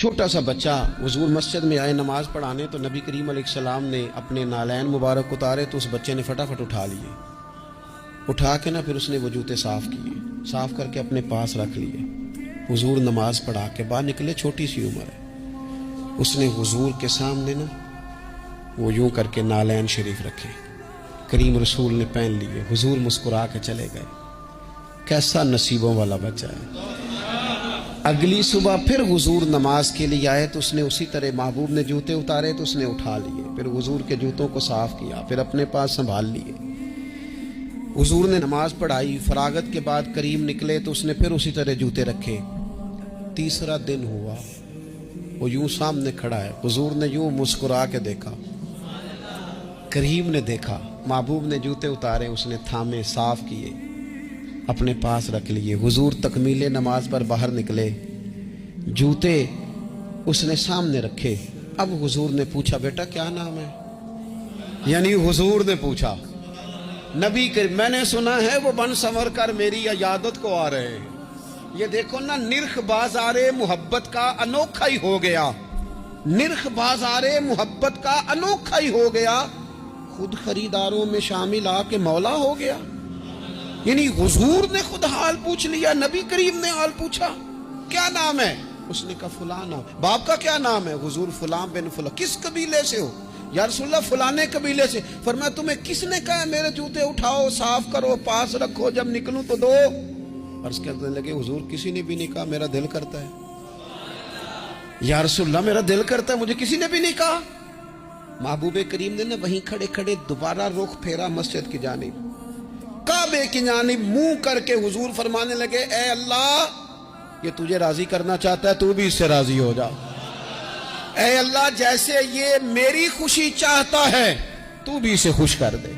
छोटा सा बच्चा हुजूर मस्जिद में आए नमाज पढ़ाने, तो नबी करीम अलैहिस्सलाम ने अपने नालैन मुबारक उतारे तो उस बच्चे ने फटाफट उठा लिए। उठा के ना फिर उसने वो जूते साफ किए, साफ करके अपने पास रख लिए। हुजूर नमाज पढ़ा के बाहर निकले, छोटी सी उम्र है। उसने हुजूर के सामने ना वो यूं करके नालैन शरीफ रखे, करीम रसूल ने पहन लिए। हुजूर मुस्कुरा के चले गए। कैसा नसीबों वाला बच्चा है। अगली सुबह फिर हुजूर नमाज के लिए आए तो उसने उसी तरह, महबूब ने जूते उतारे तो उसने उठा लिए, फिर हुजूर के जूतों को साफ किया, फिर अपने पास संभाल लिए। हुजूर ने नमाज पढ़ाई, फरागत के बाद करीम निकले तो उसने फिर उसी तरह जूते रखे। तीसरा दिन हुआ, वो यूं सामने खड़ा है। हुजूर ने यूं मुस्कुरा के देखा, करीम ने देखा, महबूब ने जूते उतारे, उसने थामे, साफ किए, अपने पास रख लिए। हुजूर तकमीले नमाज पर बाहर निकले, जूते उसने सामने रखे। अब हुजूर ने पूछा, बेटा क्या नाम है? यानी हुजूर ने पूछा। नबी के मैंने सुना है वो बन संवर कर मेरी इयादत को आ रहे हैं। ये देखो ना, निर्ख बाजारे मोहब्बत का अनोखा ही हो गया। निर्ख बाजारे मोहब्बत का अनोखा ही हो गया। खुद खरीदारों में शामिल आके मौला हो गया। यानी हुजूर ने खुद हाल पूछ लिया, नबी करीम ने हाल पूछा। क्या नाम है? उसने कहा फलां नाम। बाप का क्या नाम है? हुजूर फलां बिन फलां। किस कबीले से हो? या रसूलल्लाह फलाने कबीले से। फरमाया तुम्हें किसने कहा मेरे जूते उठाओ, साफ करो, पास रखो, जब निकलूं तो दो। अर्ज करने लगे, हुजूर किसी ने भी नहीं कहा, मेरा दिल करता है। या रसूलल्लाह मेरा दिल करता है, मुझे किसी ने भी नहीं कहा। महबूब करीम ने ना वहीं खड़े खड़े दोबारा रुख फेरा मस्जिद की जानिब, काबे की जानिब मुंह करके हुजूर फरमाने लगे, ए अल्लाह, ये तुझे राजी करना चाहता है, तू भी इससे राजी हो जा। ए अल्लाह, जैसे ये मेरी खुशी चाहता है, तू भी इसे खुश कर दे।